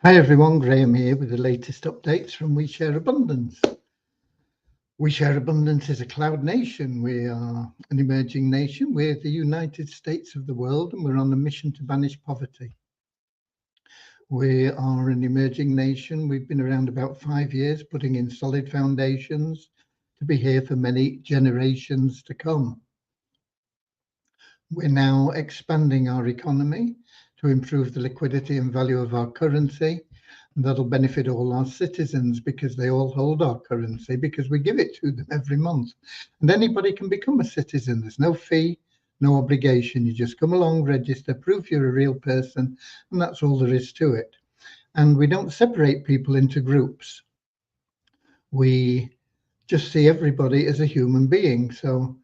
Hi everyone, Graham here with the latest updates from We Share Abundance. We Share Abundance is a cloud nation. We are an emerging nation. We're the United States of the world and we're on a mission to banish poverty. We are an emerging nation. We've been around about 5 years, putting in solid foundations to be here for many generations to come. We're now expanding our economy to improve the liquidity and value of our currency. And that'll benefit all our citizens because they all hold our currency because we give it to them every month. And anybody can become a citizen. There's no fee, no obligation. You just come along, register, prove you're a real person, and that's all there is to it. And we don't separate people into groups. We just see everybody as a human being. So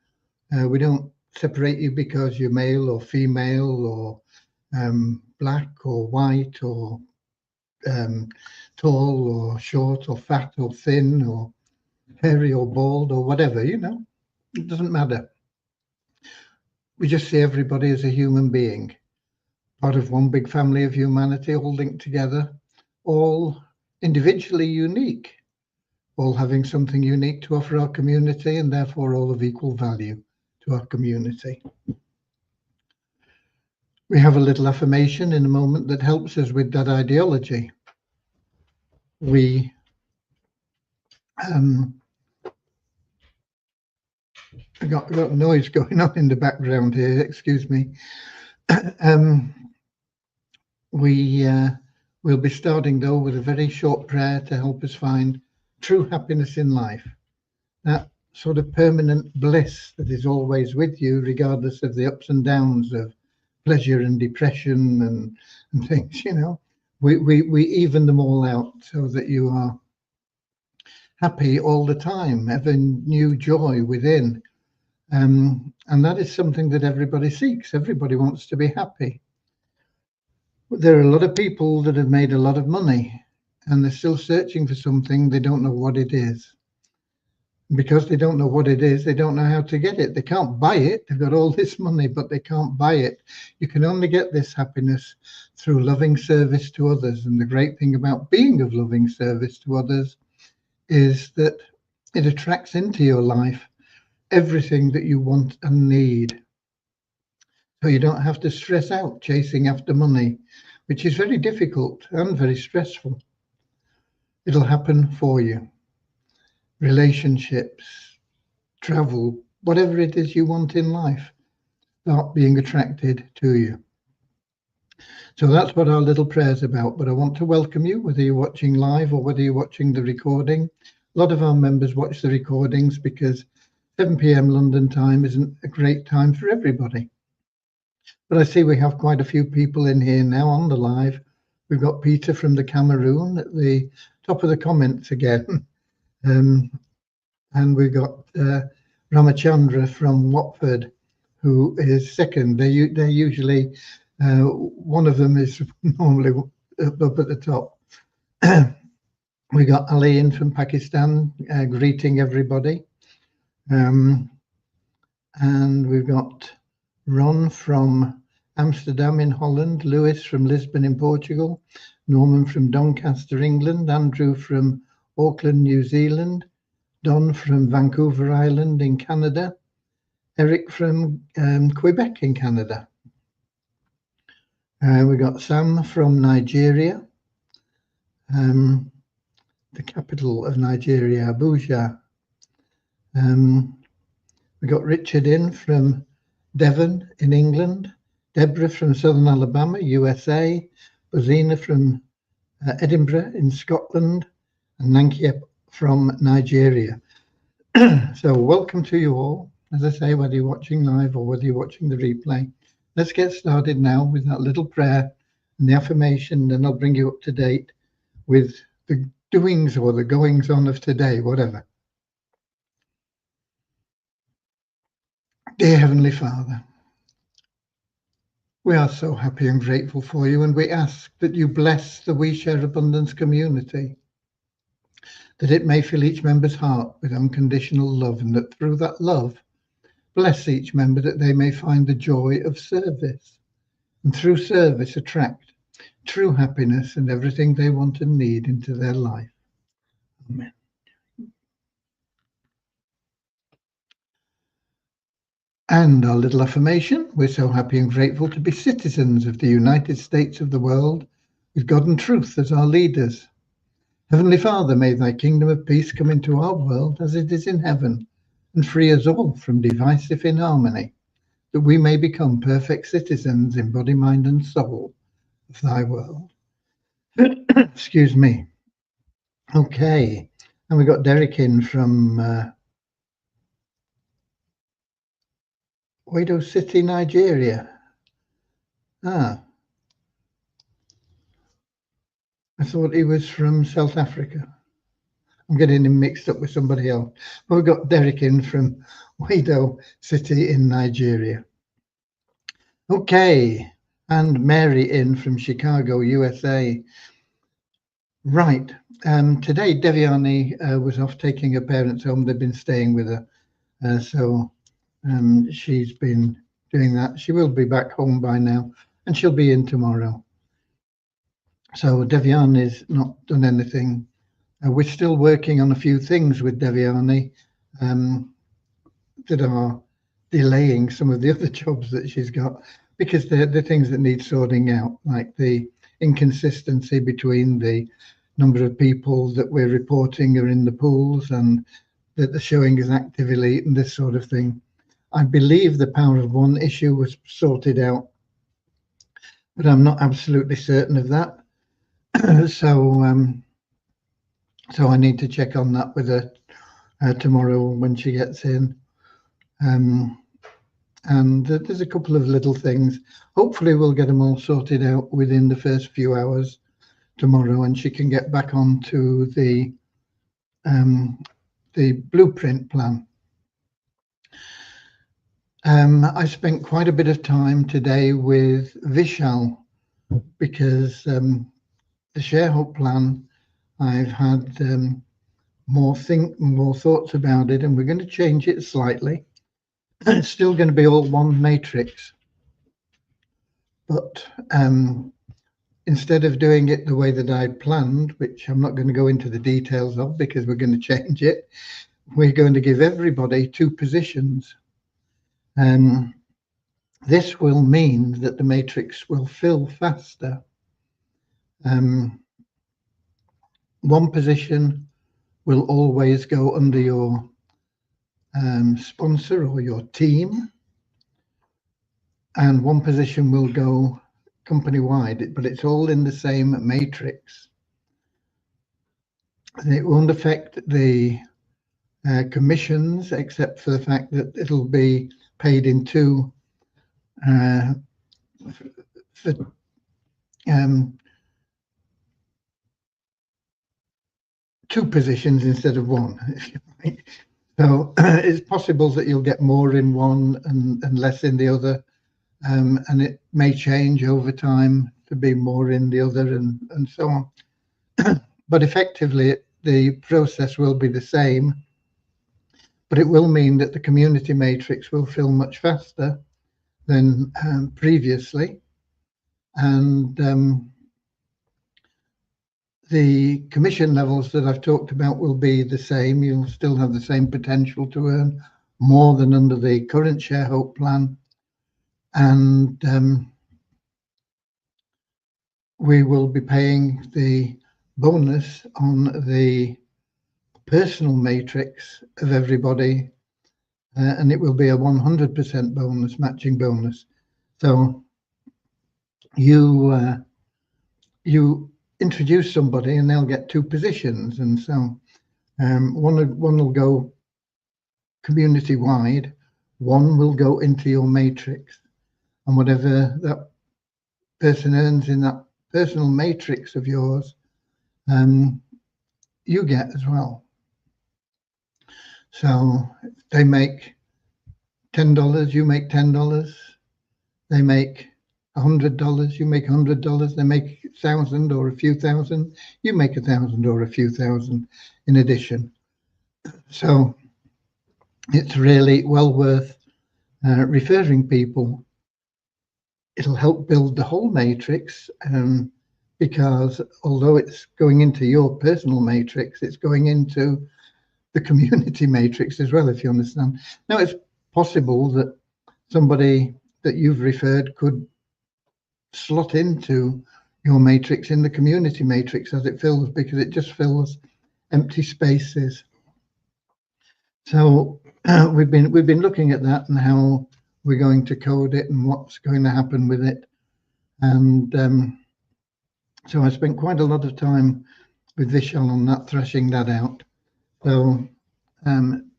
we don't separate you because you're male or female or black or white or tall or short or fat or thin or hairy or bald or whatever, it doesn't matter. We just see everybody as a human being, part of one big family of humanity, all linked together, all individually unique, all having something unique to offer our community and therefore all of equal value to our community. We have a little affirmation in a moment that helps us with that ideology. We I got noise going on in the background here, excuse me. We will be starting though with a very short prayer to help us find true happiness in life. That sort of permanent bliss that is always with you, regardless of the ups and downs of pleasure and depression and things, We even them all out so that you are happy all the time, ever new joy within. And that is something that everybody seeks. Everybody wants to be happy. There are a lot of people that have made a lot of money and they're still searching for something. They don't know what it is. Because they don't know what it is, they don't know how to get it. They can't buy it. They've got all this money, but they can't buy it. You can only get this happiness through loving service to others. And the great thing about being of loving service to others is that it attracts into your life everything that you want and need. So you don't have to stress out chasing after money, which is very difficult and very stressful. It'll happen for you. Relationships, travel, whatever it is you want in life, start being attracted to you. So that's what our little prayer's about. But I want to welcome you, whether you're watching live or whether you're watching the recording. A lot of our members watch the recordings because 7 p.m. London time isn't a great time for everybody. But I see we have quite a few people in here now on the live. We've got Peter from the Cameroon at the top of the comments again. And we've got Ramachandra from Watford, who is second. They're usually, one of them is normally up at the top. We got Ali in from Pakistan, greeting everybody. And we've got Ron from Amsterdam in Holland, Lewis from Lisbon in Portugal, Norman from Doncaster, England, Andrew from Auckland, New Zealand, Don from Vancouver Island in Canada, Eric from Quebec in Canada. We got Sam from Nigeria, the capital of Nigeria, Abuja. We got Richard in from Devon in England, Deborah from Southern Alabama, USA, Bozina from Edinburgh in Scotland, and Nankia from Nigeria. So welcome to you all. As I say, whether you're watching live or whether you're watching the replay, let's get started now with that little prayer and the affirmation, and I'll bring you up to date with the doings or the goings on of today, whatever. Dear Heavenly Father, we are so happy and grateful for you, and we ask that you bless the We Share Abundance community, that it may fill each member's heart with unconditional love, and that through that love, bless each member that they may find the joy of service, and through service attract true happiness and everything they want and need into their life. Amen. And our little affirmation: we're so happy and grateful to be citizens of the United States of the world, with God and truth as our leaders. Heavenly Father, may thy kingdom of peace come into our world as it is in heaven, and free us all from divisive inharmony, that we may become perfect citizens in body, mind, and soul of thy world. Excuse me. Okay, and we got Derek in from Wado City, Nigeria. I thought he was from South Africa. I'm getting him mixed up with somebody else. But we've got Derek in from Wado City in Nigeria. Okay, and Mary in from Chicago, USA. Right. Today, Devyani was off taking her parents home. They've been staying with her. So she's been doing that. She will be back home by now, and she'll be in tomorrow. So Devyani's not done anything. We're still working on a few things with Devyani that are delaying some of the other jobs that she's got, because they're the things that need sorting out, like the inconsistency between the number of people that we're reporting are in the pools and that they're showing as actively and this sort of thing. I believe the Power of One issue was sorted out, but I'm not absolutely certain of that. So I need to check on that with her tomorrow when she gets in. And there's a couple of little things. Hopefully we'll get them all sorted out within the first few hours tomorrow, and she can get back onto the blueprint plan. I spent quite a bit of time today with Vishal, because the ShareHope plan, I've had more thoughts about it, and we're going to change it slightly. It's still going to be all one matrix, but instead of doing it the way that I'd planned, which I'm not going to go into the details of because we're going to change it, we're going to give everybody 2 positions. This will mean that the matrix will fill faster. One position will always go under your sponsor or your team, and one position will go company-wide, but it's all in the same matrix. It won't affect the commissions, except for the fact that it'll be paid in 2 2 positions instead of 1, if you like. So it's possible that you'll get more in one and less in the other, and it may change over time to be more in the other, and so on. But effectively, the process will be the same, but it will mean that the community matrix will fill much faster than previously, and the commission levels that I've talked about will be the same. You'll still have the same potential to earn more than under the current ShareHope plan, and we will be paying the bonus on the personal matrix of everybody, and it will be a 100% bonus, matching bonus. So you introduce somebody and they'll get 2 positions, and so one will go community wide, one will go into your matrix, and whatever that person earns in that personal matrix of yours, you get as well. So if they make $10, you make $10. They make $100, you make $100. They make 1,000 or a few thousand, you make 1,000 or a few thousand in addition. So it's really well worth referring people. It'll help build the whole matrix, because although it's going into your personal matrix, it's going into the community matrix as well, if you understand. Now, it's possible that somebody that you've referred could slot into your matrix in the community matrix as it fills, because it just fills empty spaces. So we've been looking at that and how we're going to code it and what's going to happen with it. And so I spent quite a lot of time with Vishal on that, thrashing that out. So,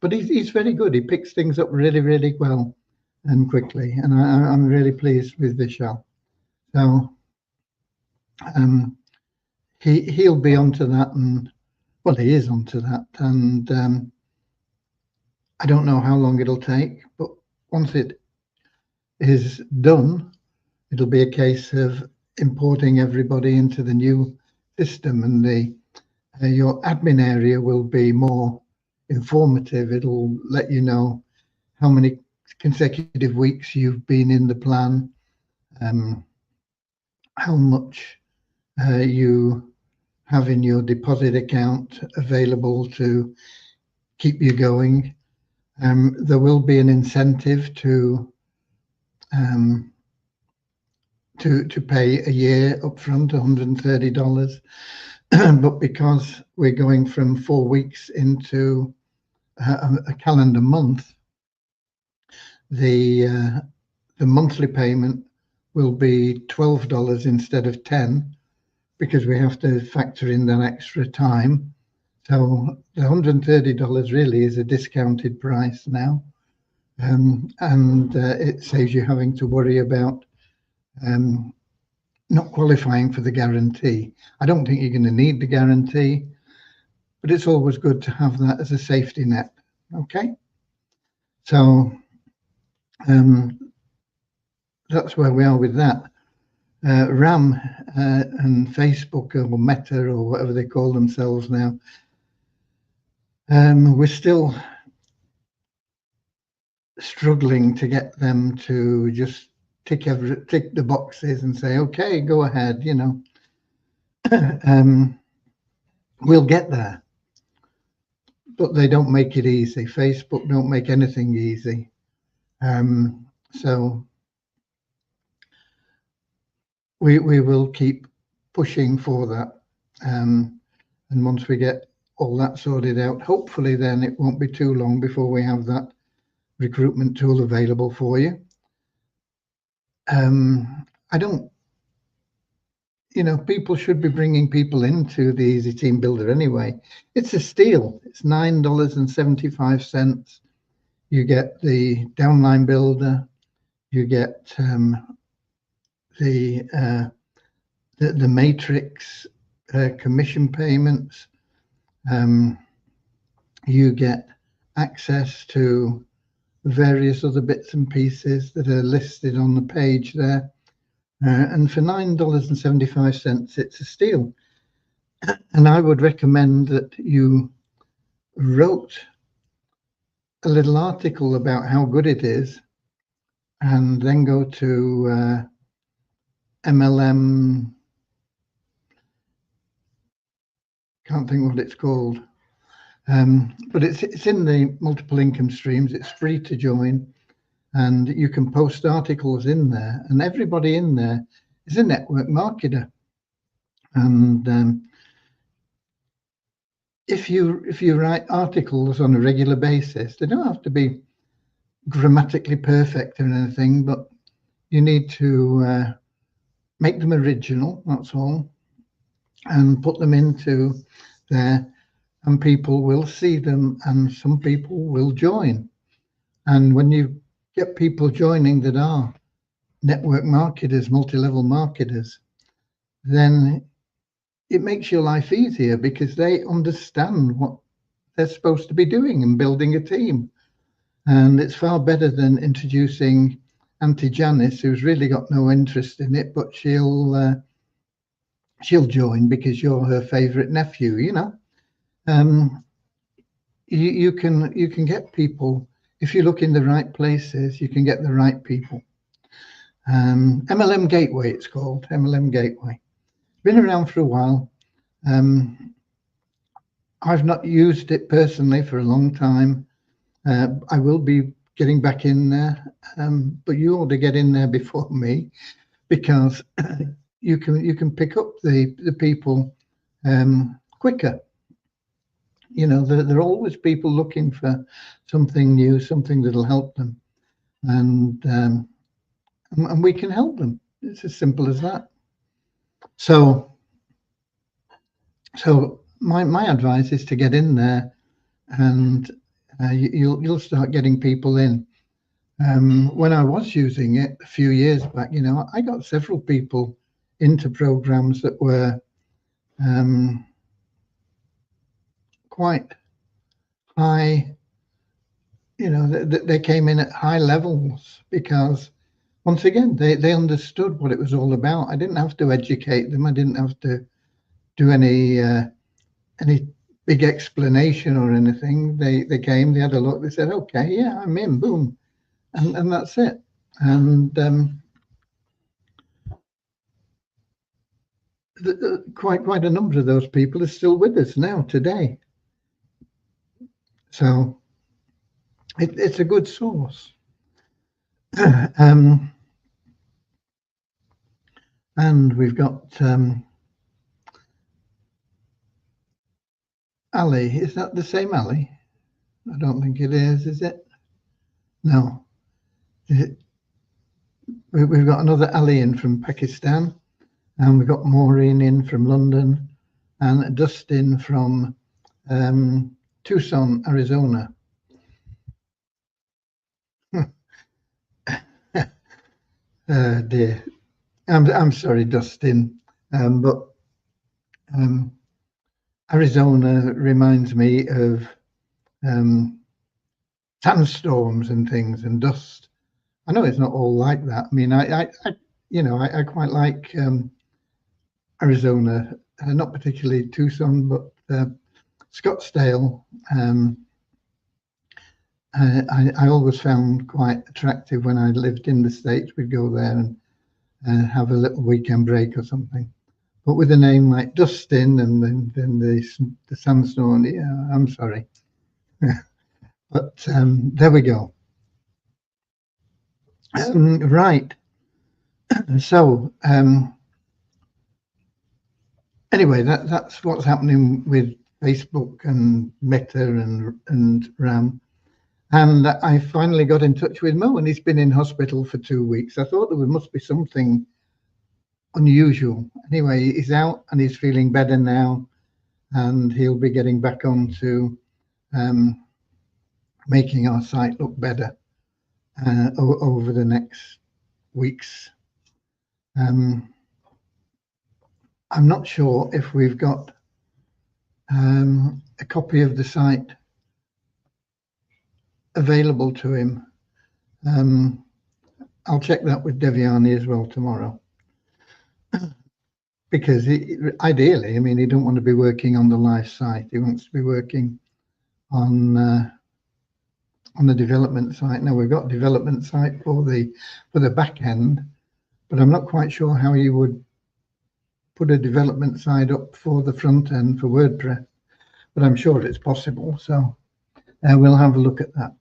but he's very good. He picks things up really, really well and quickly. And I'm really pleased with Vishal. So he'll be onto that, and well, he is onto that. And I don't know how long it'll take, but once it is done, it'll be a case of importing everybody into the new system, and your admin area will be more informative. It'll let you know how many consecutive weeks you've been in the plan, how much you have in your deposit account available to keep you going. There will be an incentive to pay a year upfront, $130. But because we're going from 4 weeks into a calendar month, the monthly payment will be $12 instead of $10, because we have to factor in that extra time. So the $130 really is a discounted price now, and it saves you having to worry about not qualifying for the guarantee. I don't think you're going to need the guarantee, but it's always good to have that as a safety net. Okay, so that's where we are with that. RAM and Facebook, or Meta, or whatever they call themselves now, we're still struggling to get them to just tick the boxes and say, okay, go ahead, you know. We'll get there, but they don't make it easy. Facebook don't make anything easy. So we will keep pushing for that. And once we get all that sorted out, hopefully then it won't be too long before we have that recruitment tool available for you. I don't, you know, people should be bringing people into the Easy Team Builder anyway. It's a steal. It's $9.75. You get the downline builder, you get the matrix commission payments, you get access to various other bits and pieces that are listed on the page there. And for $9.75, it's a steal. And I would recommend that you wrote a little article about how good it is, and then go to MLM, can't think what it's called, but it's in the multiple income streams. It's free to join, and you can post articles in there, and everybody in there is a network marketer. And if you write articles on a regular basis, they don't have to be grammatically perfect or anything, but you need to make them original, that's all, and put them into there, and people will see them, and some people will join. And when you get people joining that are network marketers, multi-level marketers, then it makes your life easier, because they understand what they're supposed to be doing and building a team. And it's far better than introducing Auntie Janice, who's really got no interest in it, but she'll join because you're her favorite nephew, you know. You can get people, if you look in the right places, you can get the right people. MLM Gateway, it's called, MLM Gateway. been around for a while. I've not used it personally for a long time. I will be getting back in there, but you ought to get in there before me, because you can pick up the people quicker. You know, there are always people looking for something new, something that'll help them, and we can help them. It's as simple as that. So my advice is to get in there, and you'll start getting people in. When I was using it a few years back, you know, I got several people into programs that were quite high. You know, they came in at high levels because, once again, they understood what it was all about. I didn't have to educate them. I didn't have to do any big explanation or anything. They came, they had a look, they said, okay, yeah, I'm in, boom, and that's it. And quite a number of those people are still with us now today. So it's a good source. And we've got Ali. Is that the same Ali? I don't think it is it? No. We've got another Ali in from Pakistan, and we've got Maureen in from London, and Dustin from Tucson, Arizona. Dear, I'm sorry, Dustin, but Arizona reminds me of sandstorms and things and dust. I know it's not all like that. I mean, I quite like Arizona, not particularly Tucson, but Scottsdale. I always found quite attractive when I lived in the States. We'd go there and have a little weekend break or something. But with a name like Dustin and then the sandstorm, yeah, I'm sorry. But there we go. Right. So anyway, that's what's happening with Facebook and Meta and RAM. And I finally got in touch with Mo, and he's been in hospital for 2 weeks. I thought there must be something unusual. Anyway, he's out and he's feeling better now, and he'll be getting back on to making our site look better over the next weeks. I'm not sure if we've got a copy of the site available to him. I'll check that with Devyani as well tomorrow, because ideally, I mean, he don't want to be working on the live site. He wants to be working on the development site. Now we've got development site for the back end, but I'm not quite sure how you would put a development site up for the front end for WordPress, but I'm sure it's possible. So we'll have a look at that.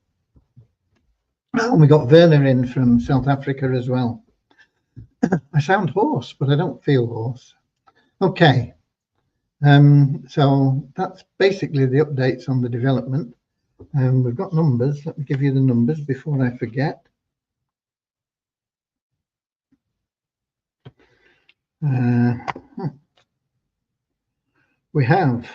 And we got Werner in from South Africa as well. I sound hoarse, but I don't feel hoarse. Okay. So that's basically the updates on the development. We've got numbers. Let me give you the numbers before I forget. We have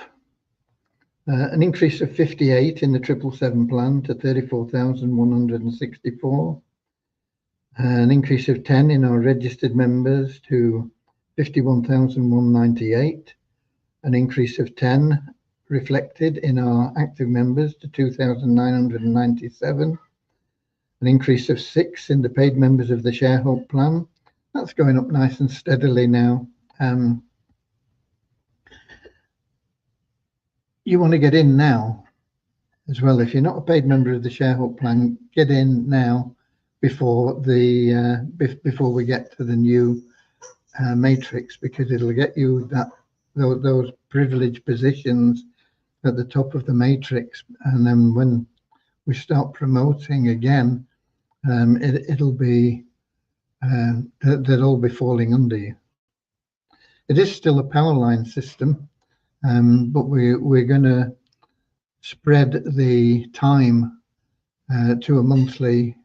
an increase of 58 in the 777 plan to 34,164. An increase of 10 in our registered members to 51,198. An increase of 10 reflected in our active members to 2,997. An increase of 6 in the paid members of the ShareHope plan. That's going up nice and steadily now. You want to get in now as well. If you're not a paid member of the ShareHope plan, get in now before we get to the new matrix, because it'll get you those privileged positions at the top of the matrix, and then when we start promoting again, it'll be they'll all be falling under you. It is still a power line system, but we're going to spread the time to a monthly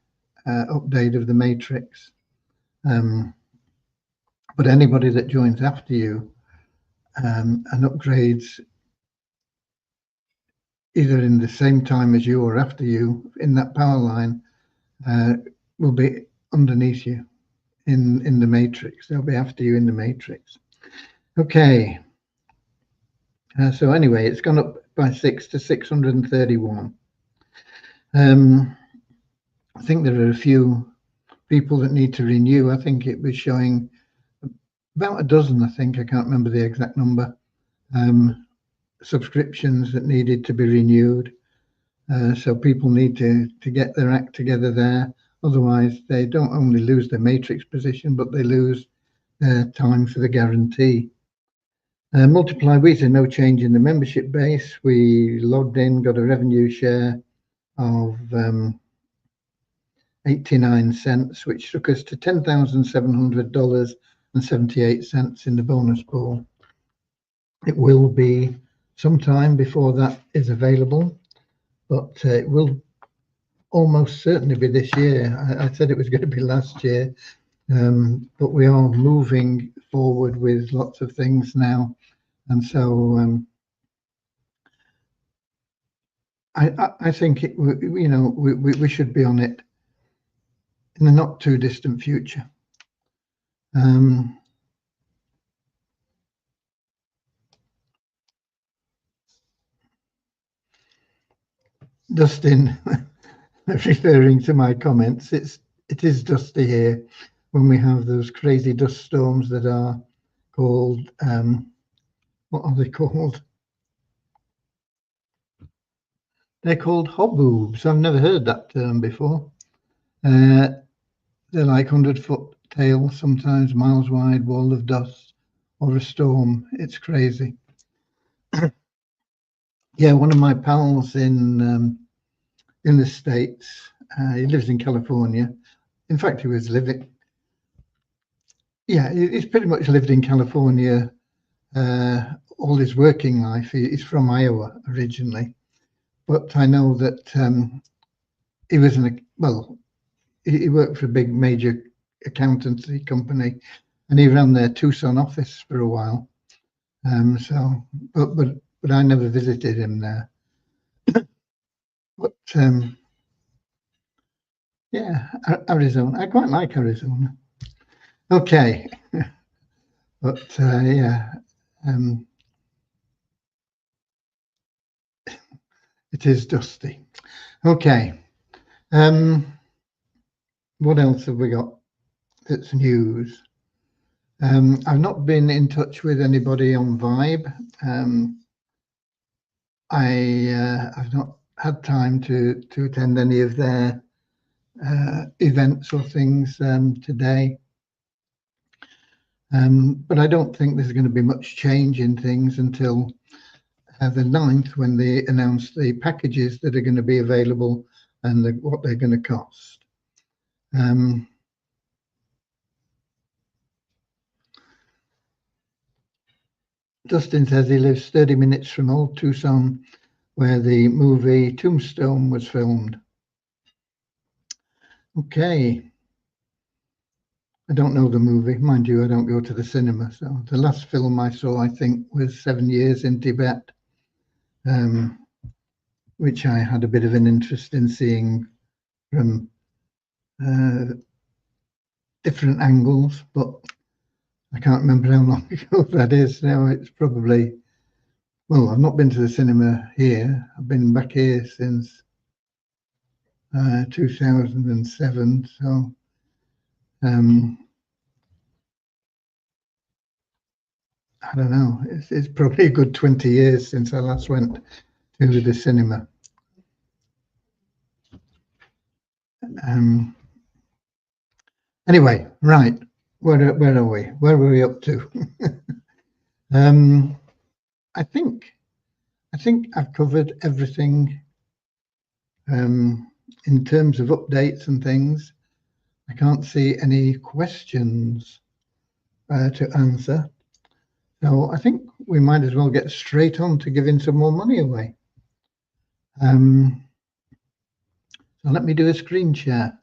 update of the matrix. But anybody that joins after you and upgrades either in the same time as you or after you in that power line will be underneath you in the matrix. They'll be after you in the matrix. Okay. So anyway, it's gone up by 6 to 631. I think there are a few people that need to renew. I think it was showing about a dozen, I think, I can't remember the exact number, subscriptions that needed to be renewed. So people need to get their act together there. Otherwise, they don't only lose their matrix position, but they lose their time for the guarantee. Multiply Wheezer, no change in the membership base. We logged in, got a revenue share of 89 cents, which took us to $10,700.78 in the bonus pool. It will be some time before that is available, but it will almost certainly be this year. I said it was going to be last year, but we are moving forward with lots of things now, and so I think we should be on it in the not too distant future. Dustin, referring to my comments, it is dusty here when we have those crazy dust storms that are called, what are they called? They're called hoboobs. I've never heard that term before. They're like 100-foot tail, sometimes miles wide wall of dust, or a storm. It's crazy. Yeah, one of my pals in the States, he lives in California. In fact, he was living, yeah, he's pretty much lived in California all his working life. He's from Iowa originally, but I know that he was he worked for a big major accountancy company, and he ran their Tucson office for a while. So, but I never visited him there. But yeah, Arizona. I quite like Arizona. Okay, but yeah, it is dusty. Okay, what else have we got that's news? I've not been in touch with anybody on Vibe. I've not had time to attend any of their events or things today. But I don't think there's going to be much change in things until the 9th, when they announce the packages that are going to be available and what they're going to cost. Dustin says he lives 30 minutes from Old Tucson, where the movie Tombstone was filmed. Okay. I don't know the movie. Mind you, I don't go to the cinema. So the last film I saw, I think, was 7 Years in Tibet, which I had a bit of an interest in seeing from different angles, but I can't remember how long ago that is now. It's probably, well, I've not been to the cinema here. I've been back here since 2007. So I don't know. It's probably a good 20 years since I last went to the cinema. Anyway, right. where are we? Where were we up to? I think I've covered everything in terms of updates and things. I can't see any questions to answer. So I think we might as well get straight on to giving some more money away. So let me do a screen share.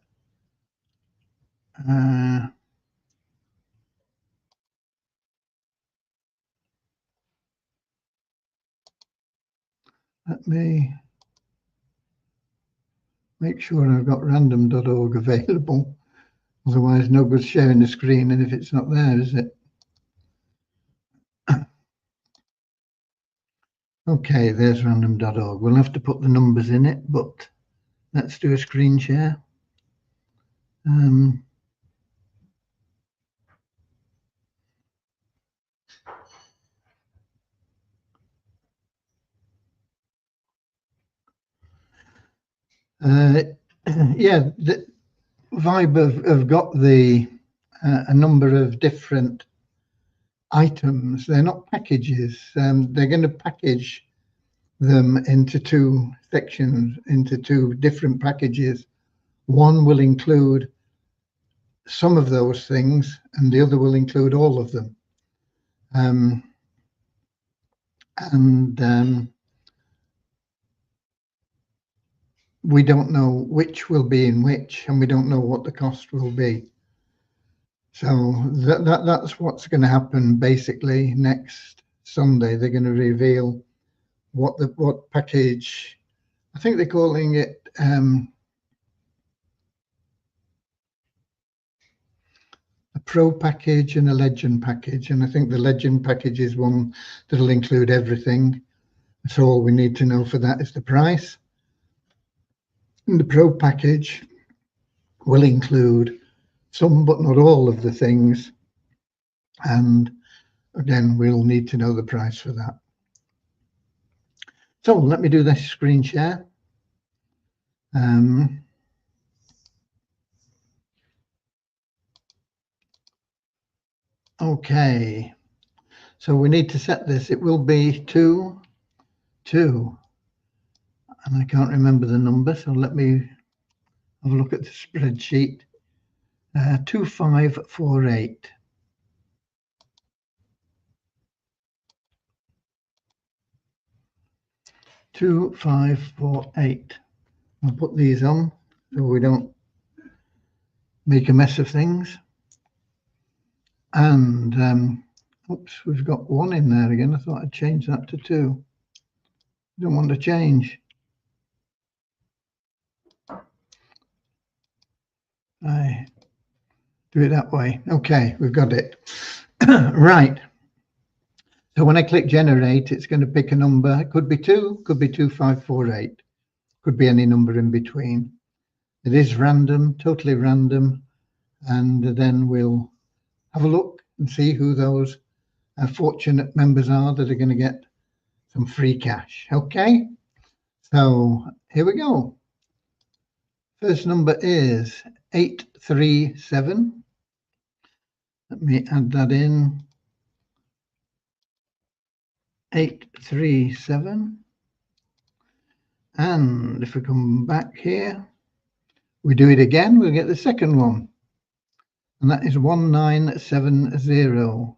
Let me make sure I've got random.org available. Otherwise, no good sharing the screen, and if it's not there, is it? Okay, there's random.org. We'll have to put the numbers in it, but let's do a screen share. Yeah, the Vibe have got the a number of different items. They're not packages. They're going to package them into two sections, into two different packages. One will include some of those things, and the other will include all of them. We don't know which will be in which, and we don't know what the cost will be. So that's what's going to happen basically next Sunday. They're going to reveal what package. I think they're calling it a Pro package and a Legend package, and I think the Legend package is one that'll include everything. So all we need to know for that is the price. And the Pro package will include some but not all of the things, and again we'll need to know the price for that. So let me do this screen share. Okay, so we need to set this. It will be 2, 2, and I can't remember the number, so let me have a look at the spreadsheet. 2548. I'll put these on so we don't make a mess of things. And oops, we've got 1 in there again. I thought I'd change that to 2. Don't want to change. I do it that way. Okay, we've got it. Right. So when I click generate, it's going to pick a number. It could be 2, could be 2548, could be any number in between. It is random, totally random, and then we'll have a look and see who those fortunate members are that are going to get some free cash. Okay, so here we go. First number is 837. Let me add that in. 837. And if we come back here, we do it again, we'll get the second one. And that is 1970.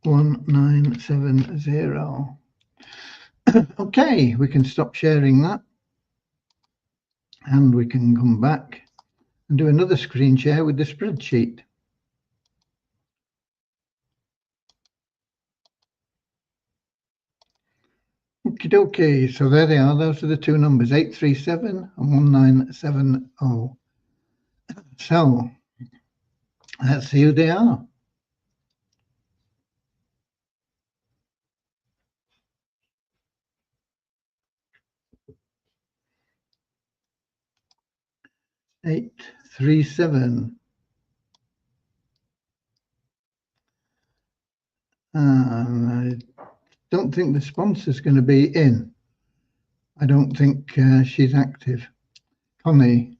1970. Okay, we can stop sharing that. And we can come back and do another screen share with the spreadsheet. Okie dokie, so there they are. Those are the two numbers, 837 and 1970. So let's see who they are. Eight, 3, 7. I don't think the sponsor's going to be in. I don't think she's active. Connie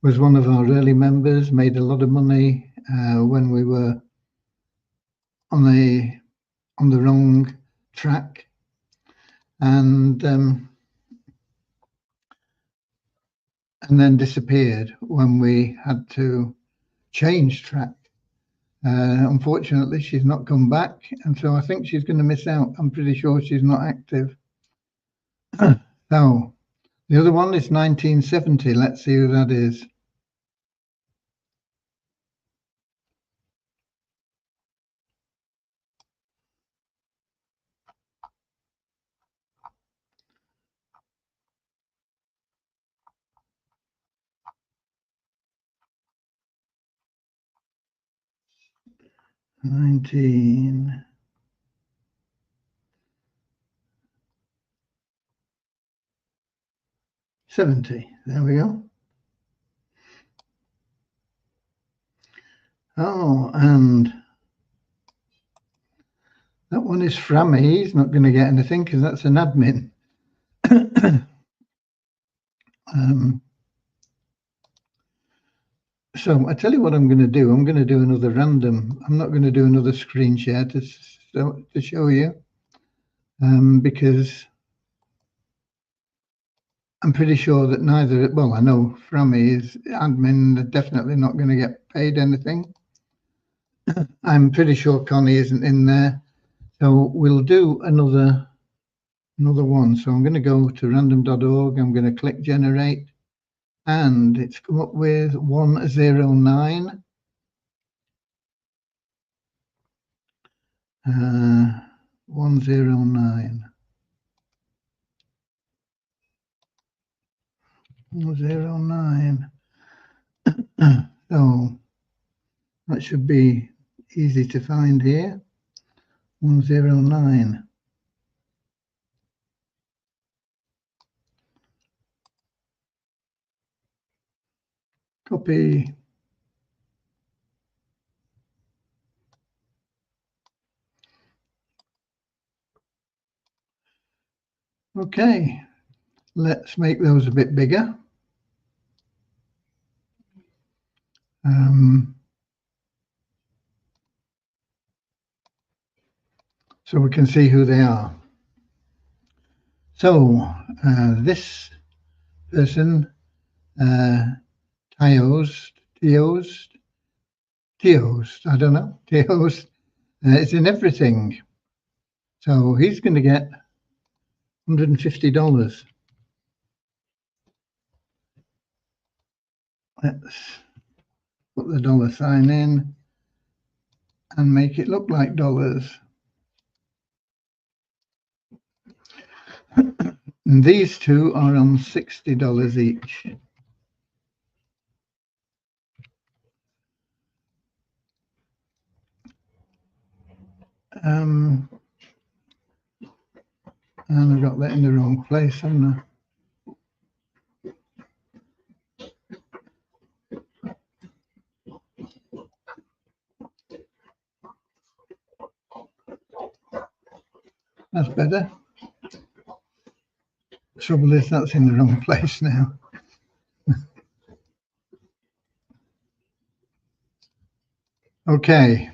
was one of our early members, made a lot of money when we were on the wrong track, and then disappeared when we had to change track. Unfortunately, she's not come back, and so I think she's going to miss out. I'm pretty sure she's not active. So the other one is 1970. Let's see who that is. $19. $70. There we go. Oh, and that one is Frammy. He's not going to get anything because that's an admin. So I tell you what I'm going to do. I'm going to do another random. I'm not going to do another screen share to show you because I'm pretty sure that neither, well, I know Frammy is admin, they're definitely not going to get paid anything. I'm pretty sure Connie isn't in there. So we'll do another one. So I'm going to go to random.org. I'm going to click generate, and it's come up with 109. 109. 109. So that should be easy to find here. 109. Copy. Okay, let's make those a bit bigger. So we can see who they are. So this person, Teost, I don't know, Teost, is in everything. So he's going to get $150. Let's put the dollar sign in and make it look like dollars. And these two are on $60 each. And I've got that in the wrong place, haven't I? That's better. Trouble is, that's in the wrong place now. Okay.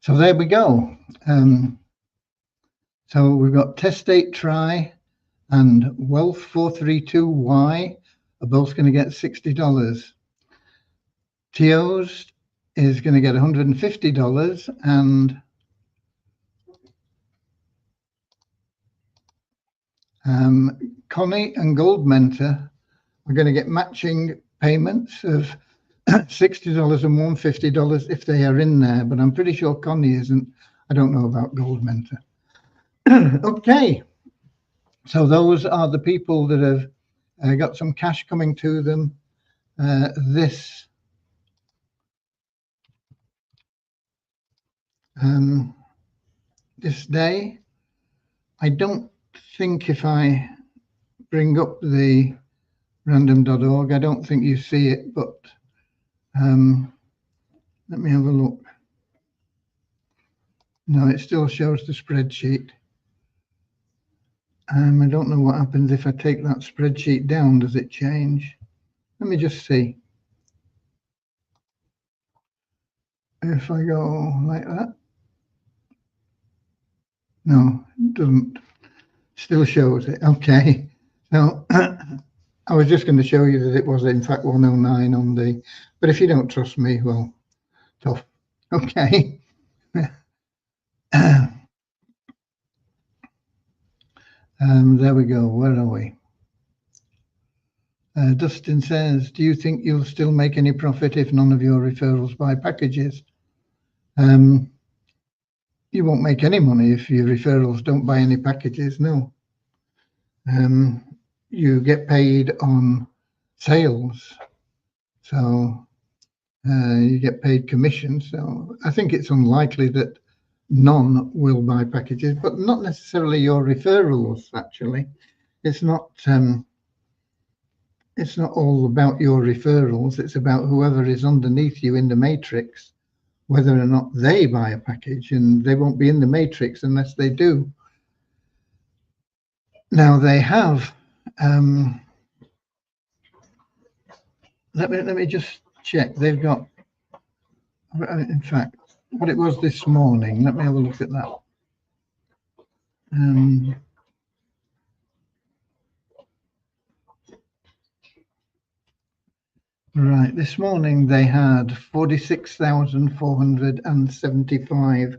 So there we go. So we've got Test Date Try and Wealth 432Y are both going to get $60. Teost is going to get $150, and Connie and Gold Mentor are going to get matching payments of $60 and $150 if they are in there, but I'm pretty sure Connie isn't. I don't know about Gold Mentor. Okay, so those are the people that have got some cash coming to them this day. I don't think if I bring up the random.org, I don't think you see it, but let me have a look. No, it still shows the spreadsheet. I don't know what happens if I take that spreadsheet down. Does it change? Let me just see. If I go like that. No, it doesn't. Still shows it. Okay. So I was just going to show you that it was in fact 109 on the, but if you don't trust me, well, tough. Okay. There we go. Where are we? Dustin says, do you think you'll still make any profit if none of your referrals buy packages? You won't make any money if your referrals don't buy any packages, no. You get paid on sales, so you get paid commission. So I think it's unlikely that none will buy packages, but not necessarily your referrals. Actually, it's not all about your referrals. It's about whoever is underneath you in the matrix, whether or not they buy a package, and they won't be in the matrix unless they do. Now they have. Let me just check. They've got. In fact, what it was this morning. Let me have a look at that. Right, this morning they had 46,475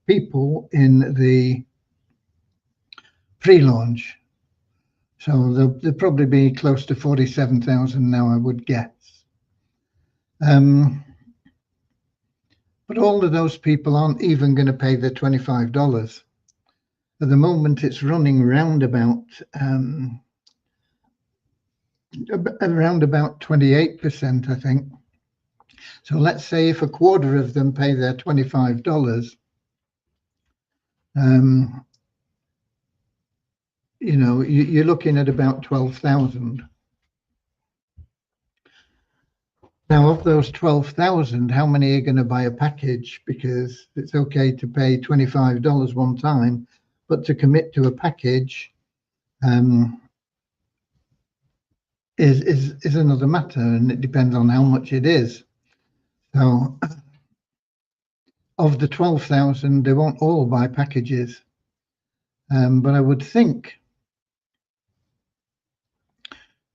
people in the pre-launch. So there'll probably be close to 47,000 now, I would guess. But all of those people aren't even going to pay the $25. At the moment, it's running around about 28%, I think. So let's say if a quarter of them pay their $25, you know, you're looking at about 12,000. Now, of those 12,000, how many are going to buy a package? Because it's okay to pay $25 one time, but to commit to a package is another matter, and it depends on how much it is. So, of the 12,000, they won't all buy packages, but I would think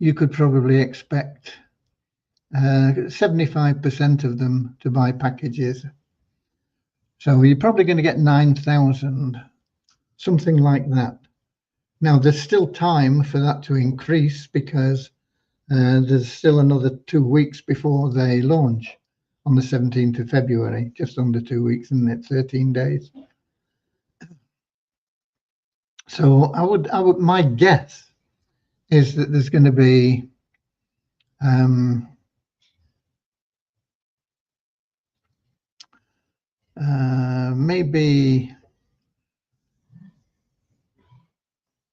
you could probably expect 75% of them to buy packages. So you're probably going to get 9,000, something like that. Now, there's still time for that to increase because there's still another 2 weeks before they launch on the 17th of February, just under 2 weeks, and it's 13 days. So my guess is that there's going to be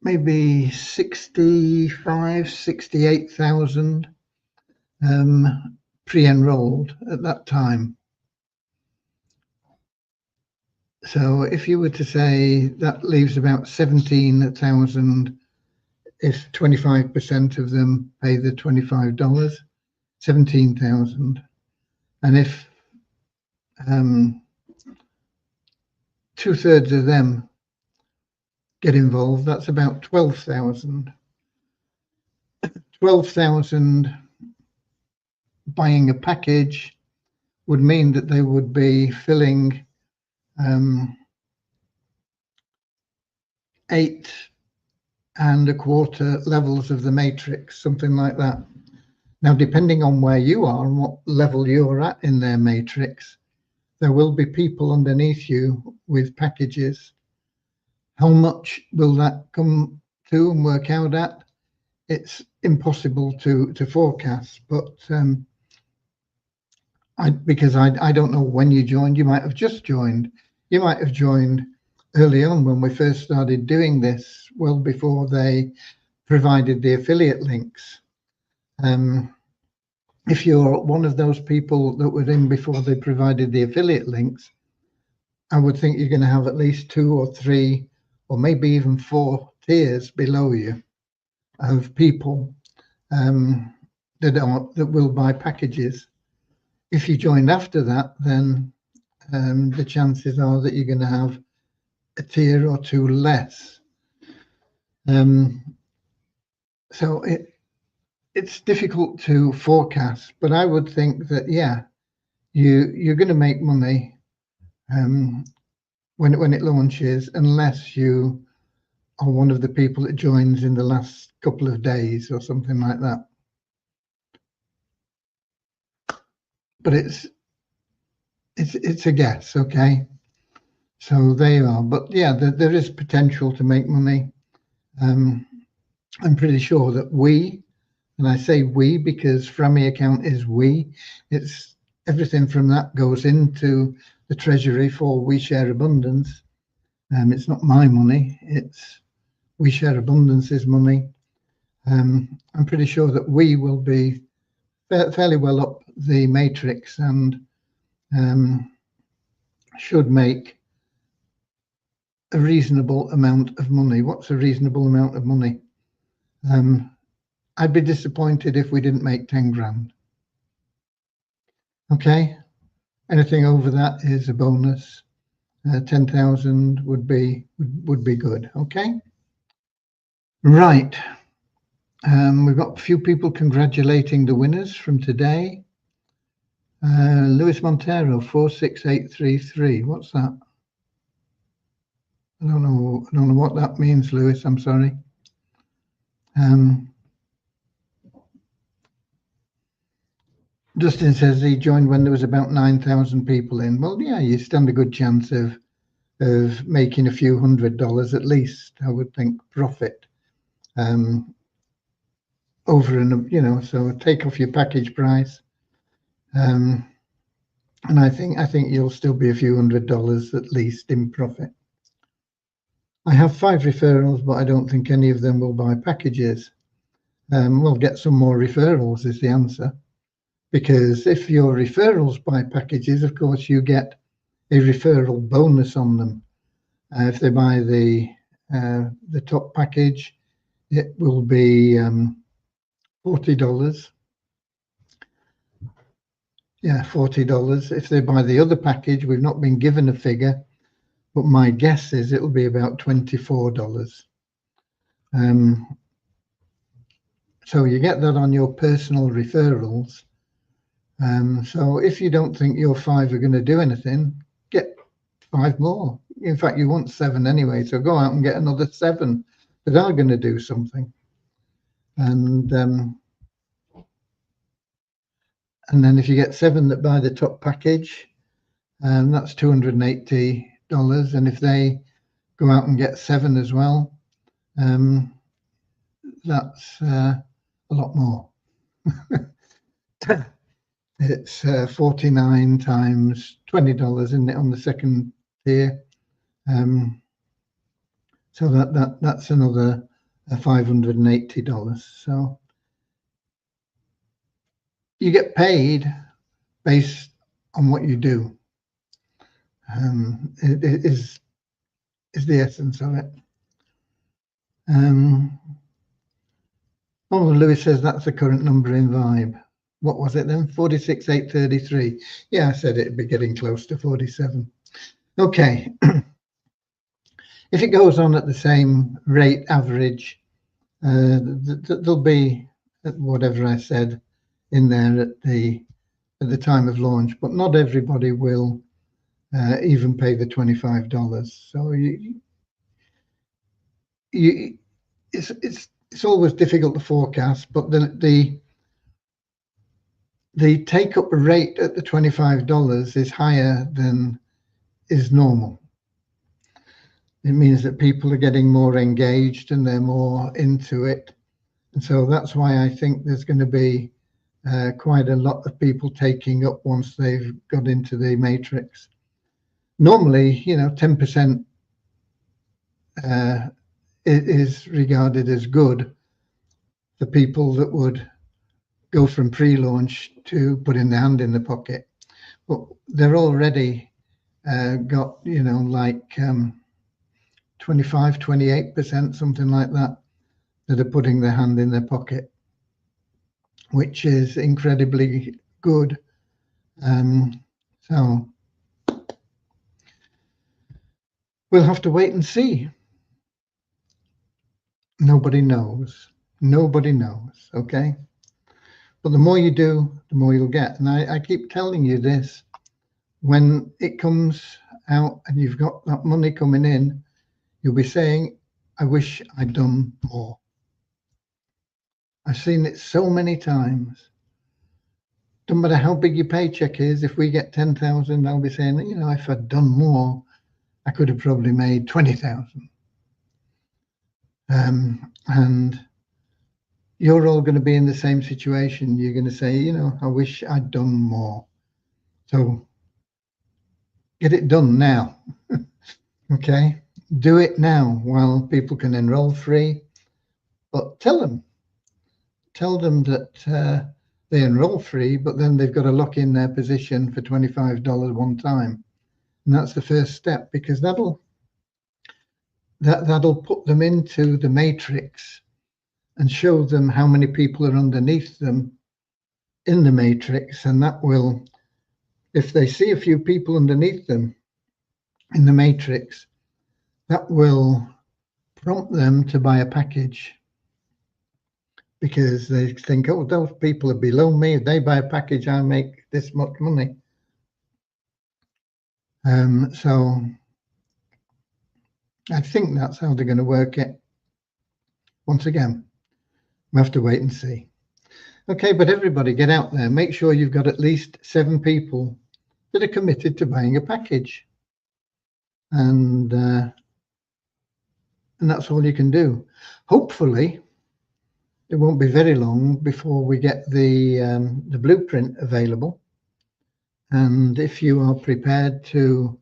maybe 68,000 pre-enrolled at that time. So if you were to say that leaves about 17,000 if 25% of them pay the $25, 17,000. And if 2/3 of them get involved, that's about 12,000. 12,000 buying a package would mean that they would be filling 8 1/4 levels of the matrix, something like that. Now, depending on where you are and what level you're at in their matrix, there will be people underneath you with packages. How much will that come to and work out at? It's impossible to forecast, but because I don't know when you joined. You might have just joined. You might have joined early on when we first started doing this, well before they provided the affiliate links. If you're one of those people that were in before they provided the affiliate links, I would think you're going to have at least 2 or 3 or maybe even 4 tiers below you of people that will buy packages. If you joined after that, then the chances are that you're going to have a tier or two less. So it's difficult to forecast, but I would think that, yeah, you're going to make money when it launches, unless you are one of the people that joins in the last couple of days or something like that. But it's a guess, okay? So there you are. But yeah, there is potential to make money. I'm pretty sure that and I say we because Frami account is we, it's everything from that goes into the treasury for We Share Abundance. It's not my money, it's We Share Abundance's money. I'm pretty sure that we will be fairly well up the matrix and should make a reasonable amount of money. What's a reasonable amount of money? I'd be disappointed if we didn't make 10 grand. Okay, anything over that is a bonus. 10,000 would be good. Okay, right. We've got a few people congratulating the winners from today. Luis Montero 46833. What's that? I don't know what that means, Luis. I'm sorry. Justin says he joined when there was about 9,000 people in. Well, yeah, you stand a good chance of making a few $100 at least, I would think, profit. Over and so take off your package price, and I think you'll still be a few $100 at least in profit. I have 5 referrals, but I don't think any of them will buy packages. We'll get some more referrals is the answer, because if your referrals buy packages, of course you get a referral bonus on them. If they buy the top package, it will be $40. Yeah, $40. If they buy the other package, we've not been given a figure, but my guess is it'll be about $24. So you get that on your personal referrals. So if you don't think your 5 are going to do anything, get 5 more. In fact, you want 7 anyway, so go out and get another 7 that are going to do something. And then if you get 7 that buy the top package, that's $280. And if they go out and get 7 as well, that's a lot more. It's 49 times $20, isn't it, on the second tier? So that's another $580. So you get paid based on what you do. It is the essence of it. Lewis says that's the current number in Vibe. What was it then? 46,833. Yeah, I said it'd be getting close to 47. Okay. If it goes on at the same rate average, there'll be whatever I said in there at the time of launch, but not everybody will even pay the $25. So it's always difficult to forecast, but the take-up rate at the $25 is higher than is normal. It means that people are getting more engaged and they're more into it. And so that's why I think there's going to be quite a lot of people taking up once they've got into the matrix. Normally, 10% is regarded as good for people that would go from pre-launch to putting their hand in the pocket. But they're already got, like 25, 28%, something like that, that are putting their hand in their pocket, which is incredibly good. So we'll have to wait and see. Nobody knows. Nobody knows, okay? But the more you do, the more you'll get. And I keep telling you this, when it comes out and you've got that money coming in, you'll be saying, I wish I'd done more. I've seen it so many times. Don't matter how big your paycheck is, if we get 10,000, I'll be saying, you know, if I'd done more, I could have probably made 20,000. And you're all going to be in the same situation. You're going to say, you know, I wish I'd done more. So get it done now. Okay, do it now while people can enroll free. But tell them that they enroll free, but then they've got to lock in their position for $25 one time. And that's the first step, because that'll put them into the matrix and show them how many people are underneath them in the matrix. And that will, if they see a few people underneath them in the matrix, that will prompt them to buy a package, because they think, oh, those people are below me. If they buy a package, I make this much money. So I think that's how they're going to work it. Once again, we have to wait and see. Okay, but everybody get out there. Make sure you've got at least 7 people that are committed to buying a package. And that's all you can do. Hopefully, it won't be very long before we get the blueprint available. And if you are prepared to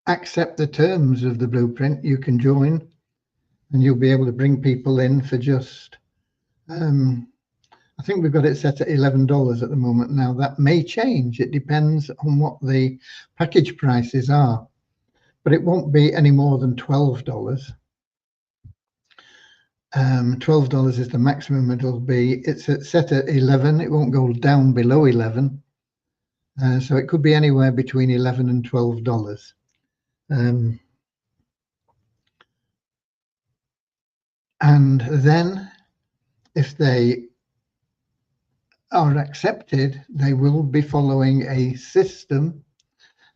accept the terms of the blueprint, you can join, and you'll be able to bring people in for just, I think we've got it set at $11 at the moment. Now that may change. It depends on what the package prices are, but it won't be any more than $12. $12 is the maximum it'll be. It's set at 11. It won't go down below 11. So it could be anywhere between $11 and $12. And then if they are accepted, they will be following a system,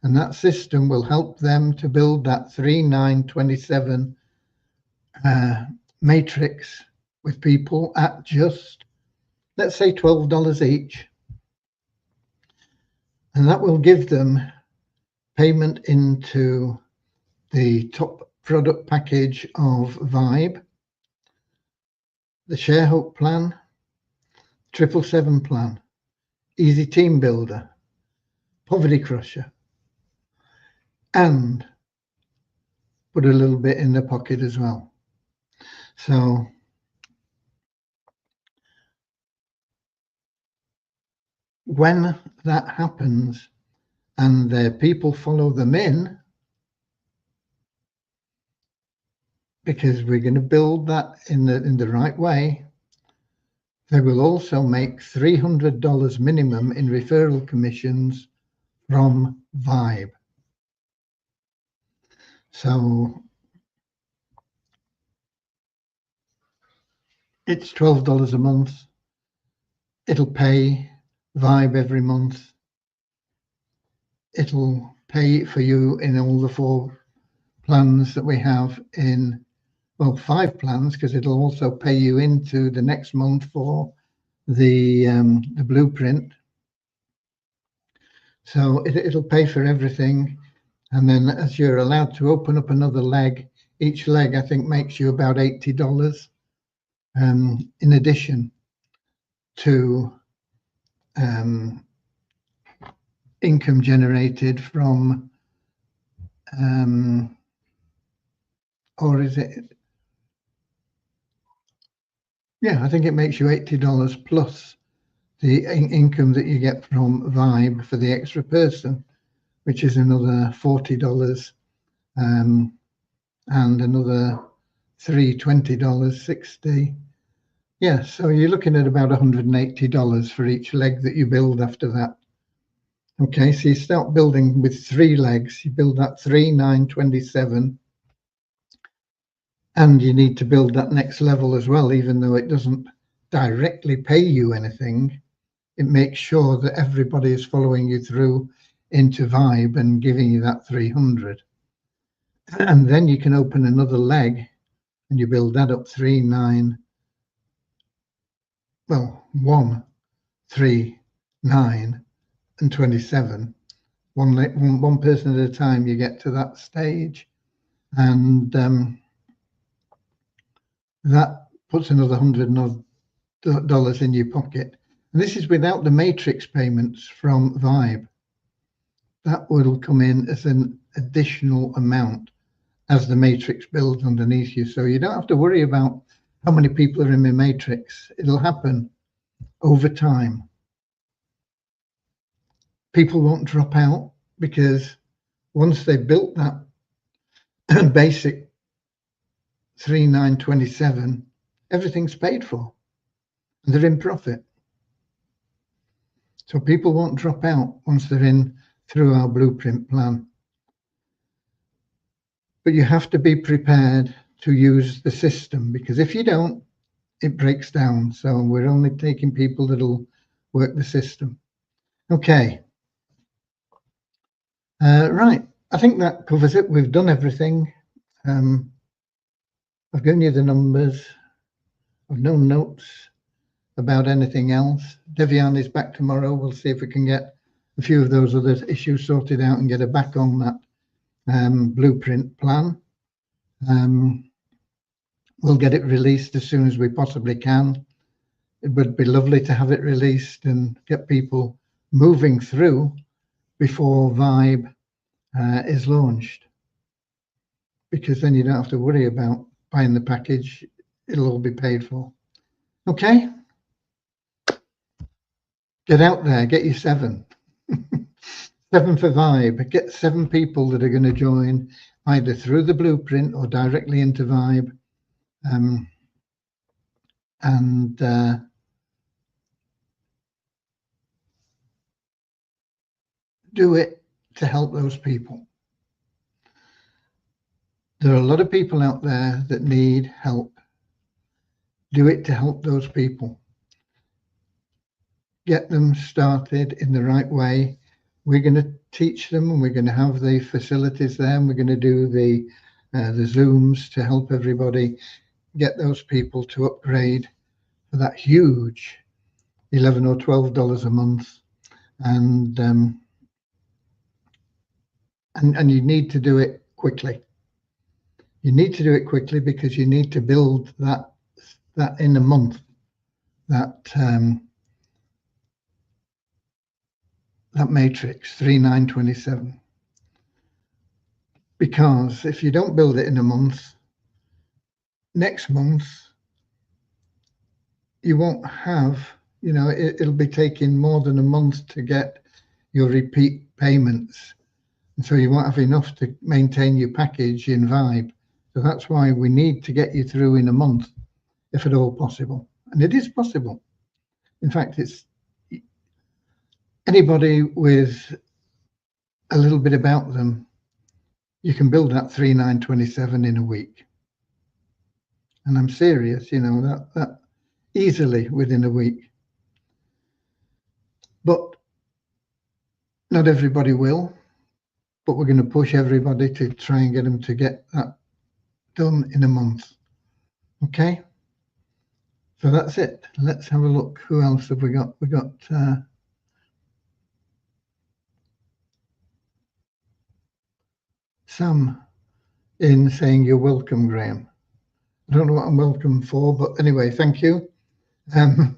and that system will help them to build that 3-9-27 matrix with people at just, let's say, $12 each. And that will give them payment into the top product package of Vibe, the ShareHope plan, 777 plan, Easy Team Builder, Poverty Crusher, and put a little bit in their pocket as well. So when that happens and their people follow them in, because we're going to build that in the right way, they will also make $300 minimum in referral commissions from Vibe. So it's $12 a month. It'll pay Vibe every month. It'll pay for you in all the 4 plans that we have in, well, 5 plans, because it'll also pay you into the next month for the blueprint. So it'll pay for everything. And then as you're allowed to open up another leg, each leg I think makes you about $80 in addition to income generated from, or is it? Yeah, I think it makes you $80 plus the income that you get from Vibe for the extra person. which is another $40, and another $3 $20, 60. Yeah, so you're looking at about $180 for each leg that you build after that. Okay, so you start building with 3 legs. You build that 3, 9, 27. And you need to build that next level as well, even though it doesn't directly pay you anything. It makes sure that everybody is following you through into Vibe and giving you that 300. And then you can open another leg and you build that up 3, 9, well, 1, 3, 9, and 27. One person at a time, you get to that stage. And that puts another $100 in your pocket. And this is without the matrix payments from Vibe. That will come in as an additional amount as the matrix builds underneath you. So you don't have to worry about how many people are in the matrix. It'll happen over time. People won't drop out because once they've built that basic 3, 9, 27, everything's paid for. And they're in profit. So people won't drop out once they're in through our blueprint plan. But you have to be prepared to use the system, because if you don't, it breaks down. So we're only taking people that'll work the system. Okay. Right. I think that covers it. We've done everything. I've given you the numbers. I've no notes about anything else. Devian is back tomorrow. We'll see if we can get a few of those other issues sorted out and get her back on that blueprint plan. We'll get it released as soon as we possibly can. It would be lovely to have it released and get people moving through before Vibe is launched, because then you don't have to worry about buying the package. It'll all be paid for. Okay, get out there, get your 7. 7 for Vibe. Get 7 people that are going to join either through the blueprint or directly into Vibe, and do it to help those people. There are a lot of people out there that need help. Do it to help those people. Get them started in the right way. We're going to teach them, and we're going to have the facilities there, and we're going to do the Zooms to help everybody get those people to upgrade for that huge $11 or $12 a month. And you need to do it quickly. You need to do it quickly because you need to build that in a month, that matrix 3, 9, 27. Because if you don't build it in a month, next month you won't have, it'll be taking more than a month to get your repeat payments. And so you won't have enough to maintain your package in Vibe. So that's why we need to get you through in a month, if at all possible. And it is possible. In fact, it's anybody with a little bit about them, you can build that 3, 9, 27 in a week. And I'm serious, that easily within a week. But not everybody will. But we're going to push everybody to try and get them to get that done in a month. Okay? So that's it. Let's have a look. Who else have we got? We got Sam in saying you're welcome, Graham. I don't know what I'm welcome for, but anyway, thank you. God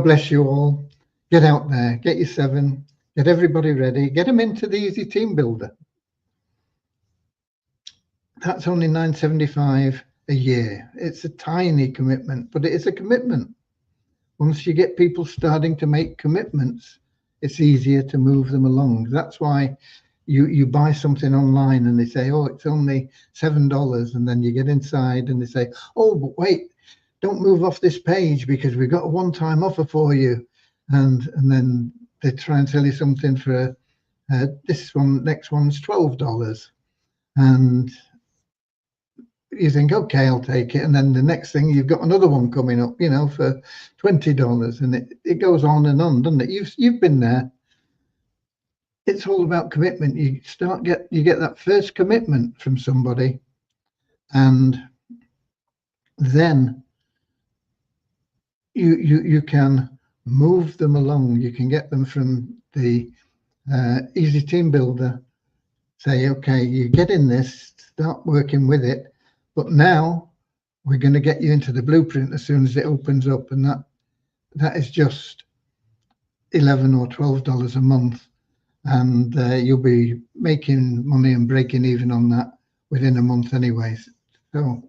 bless you all. Get out there, get your 7, get everybody ready, get them into the Easy Team Builder. That's only $9.75 a year. It's a tiny commitment, but it is a commitment. Once you get people starting to make commitments, it's easier to move them along. That's why you buy something online and they say, oh, it's only $7, and then you get inside and they say, oh, but wait, don't move off this page because we've got a one-time offer for you, and then they try and sell you something for next one's $12, and you think, okay, I'll take it, and then the next thing you've got another one coming up, for $20, and it goes on and on, doesn't it? You've been there. It's all about commitment. You get that first commitment from somebody, and then you can move them along. You can get them from the Easy Team Builder. Say, okay, you get in this, start working with it, but now we're going to get you into the blueprint as soon as it opens up, and that is just $11 or $12 a month, and you'll be making money and breaking even on that within a month anyways. So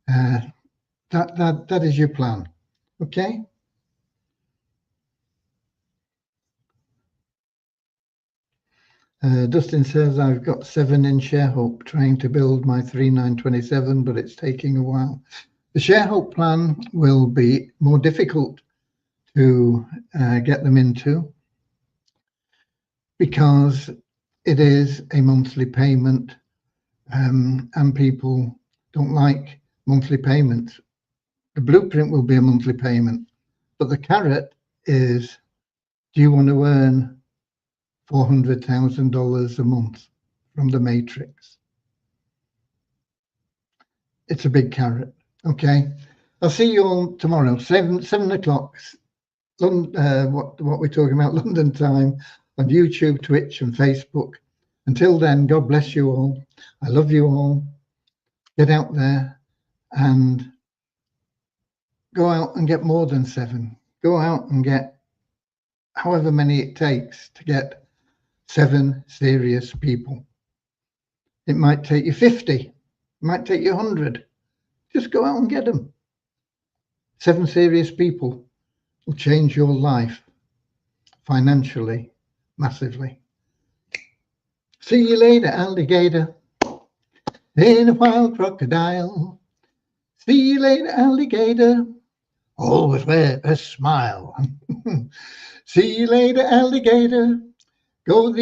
that is your plan. Okay. Dustin says, I've got 7 in ShareHope trying to build my 3927, but it's taking a while. The ShareHope plan will be more difficult to get them into because it is a monthly payment, and people don't like monthly payments. The blueprint will be a monthly payment, but the carrot is, do you want to earn $400,000 a month from the matrix? It's a big carrot. Okay, I'll see you all tomorrow, 7 o'clock. What we're talking about, London time, on YouTube, Twitch, and Facebook. Until then, God bless you all. I love you all. Get out there and go out and get more than 7. Go out and get however many it takes to get 7 serious people. It might take you 50. It might take you 100. Just go out and get them. 7 serious people will change your life financially, massively. See you later, alligator. In a wild crocodile. See you later, alligator. Always wear a smile. See you later, alligator. Go the